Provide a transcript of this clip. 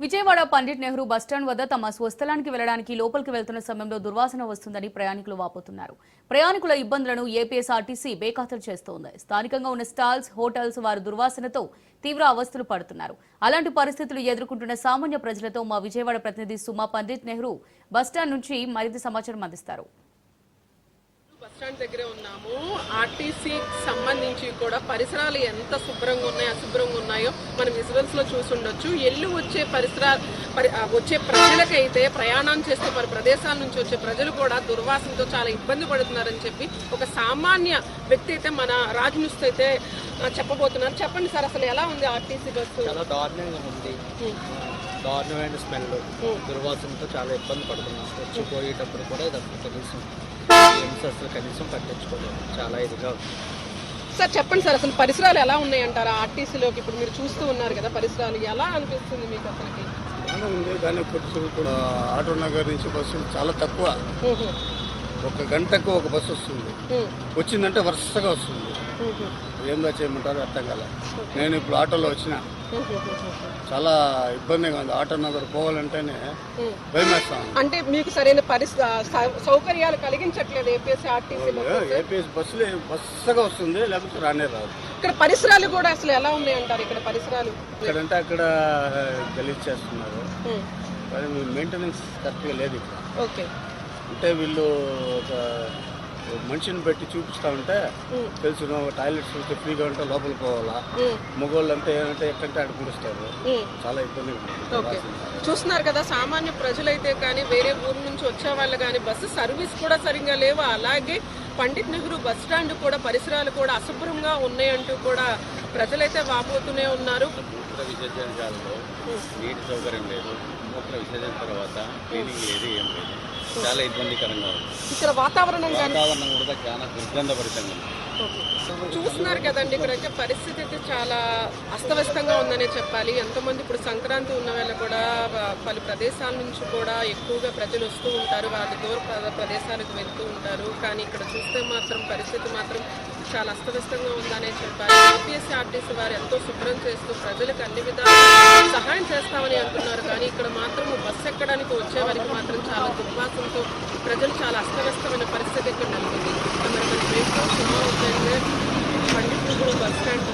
Vijayawada Pandit Nehru bus stand వద్ద తమ స్వస్థలానికి వెళ్లడానికి లోపలికి వెళ్తున్న సమయంలో దుర్వాసన వస్తుందని ప్రయాణికులు వాపోతున్నారు. ప్రయాణికుల ఇబ్బందులను ఏపీఎస్ఆర్టీసీ బేఖాతరు చేస్తోంది. స్థానికంగా ఉన్న స్టాల్స్, హోటల్స్ వారు దుర్వాసనతో తీవ్ర అవస్థలు పడుతున్నారు. అలాంటి పరిస్థితులు ఎదుర్కొంటున్న సామాన్య ప్రజలతో మా విజయవాడ ప్రతినిధి సుమా పండిట్ నెహ్రూ బస్టాండ్ నుంచి మరింత సమాచారం అందిస్తారు. బస్టాండ్ దగ్గరే ఉన్నాము. ఆర్టీసీ సంబంధించి కూడా పరిసరాలు ఎంత శుభ్రంగా ఉన్నాయో అశుభ్రంగా ఉన్నాయో మనం విజువల్స్ లో చూసుండొచ్చు. వచ్చే ప్రజలకైతే ప్రయాణం చేస్తే మరి ప్రదేశాల నుంచి వచ్చే ప్రజలు కూడా దుర్వాసనతో చాలా ఇబ్బంది పడుతున్నారని చెప్పి ఒక సామాన్య వ్యక్తి అయితే మన రాజునుస్తూ అయితే చెప్పబోతున్నారు. చెప్పండి సార్, అసలు ఎలా ఉంది ఆర్టీసీ బస్సు? చాలా దారుణంగా ఉంది. దారుణమైన స్మెల్, దుర్వాసనతో చాలా ఇబ్బంది పడుతున్నాం. వచ్చిపోయేటప్పుడు కూడా కనీసం పట్టించుకోలేదు. చాలా ఇదిగా ఉంది సార్. చెప్పండి సార్, అసలు పరిసరాలు ఎలా ఉన్నాయి అంటారా ఆర్టీసీలోకి? ఇప్పుడు మీరు చూస్తూ ఉన్నారు కదా, పరిసరాలు ఎలా అనిపిస్తుంది మీకు? అసలుకి ఉంది కానీ ఇప్పుడు ఆటో నగర్ నుంచి బస్సు చాలా తక్కువ. ఒక గంటకు ఒక బస్సు వస్తుంది, వచ్చిందంటే వరుసగా వస్తుంది. ఏందో చేయమంటారు అర్థం కాల. నేను ఇప్పుడు ఆటోలో వచ్చిన చాలా ఇబ్బందిగా ఉంది. ఆటో నగర్ పోవాలంటేనే భయం వేస్తాను. అంటే మీకు సరైన సౌకర్యాలు కలిగించట్లేదు ఏపీఎస్ బస్సులు వరుసగా వస్తుంది, లేకపోతే రానే రాదు. ఇక్కడ పరిసరాలు కూడా అసలు ఎలా ఉన్నాయి అంటారు? ఇక్కడ పరిసరాలు ఇక్కడంటే అక్కడ గలీజ్ చేస్తున్నారు, మెయింటెనెన్స్ కరెక్ట్గా లేదు ఇక్కడ. ఓకే, అంటే వీళ్ళు ఒక మనిషిని పెట్టి చూపిస్తా ఉంటే తెలుసు, టాయిలెట్స్ చూస్తే ఫ్రీగా ఉంటే లోపలికి పోవాలా. మగవాళ్ళు అంటే ఏంటంటే ఎక్కడంటే అడుగుస్తారు, చాలా ఇబ్బందిగా. చూస్తున్నారు కదా, సామాన్య ప్రజలైతే కానీ వేరే ఊరు నుంచి వచ్చే వాళ్ళు కానీ బస్సు సర్వీస్ కూడా సరిగ్గా లేవు. అలాగే పండిట్ నెహ్రూ బస్ స్టాండ్ కూడా పరిసరాలు కూడా అశుభ్రంగా ఉన్నాయంటూ కూడా ప్రజలైతే వాపోతూనే ఉన్నారు. విసర్జనలో నీటి సౌకర్యం లేదు, మూత్ర విసర్జన తర్వాత క్లీనింగ్ లేదు, ఏం లేదు. చాలా ఇబ్బందికరంగా ఉంది. ఇక్కడ వాతావరణం కూడా చాలా దుర్గంధభరితంగా ఉంది. చూస్తున్నారు కదండి, ఇక్కడైతే పరిస్థితి అయితే చాలా అస్తవ్యస్తంగా ఉందనే చెప్పాలి. ఎంతమంది ఇప్పుడు సంక్రాంతి ఉన్న వేళ కూడా పలు ప్రదేశాల నుంచి కూడా ఎక్కువగా ప్రజలు వస్తూ ఉంటారు, వాళ్ళ దూర ప్రదేశాలకు వెళ్తూ ఉంటారు. కానీ ఇక్కడ చూస్తే మాత్రం పరిస్థితి మాత్రం చాలా అస్తవ్యస్తంగా ఉందనే చెప్పాలి. ఏపీఎస్ఆర్టీసీ వారు ఎంతో శుభ్రం చేస్తూ ప్రజలకు అన్ని విధాలుగా సహాయం చేస్తామని అంటున్నారు. కానీ ఇక్కడ మాత్రం బస్సు ఎక్కడానికి వచ్చే వారికి మాత్రం చాలా దుర్వాసనతో ప్రజలు చాలా అస్తవ్యస్తమైన పరిస్థితి ఇక్కడ నెలకొంది. మరి మన పండిట్ నెహ్రూ బస్ స్టాండ్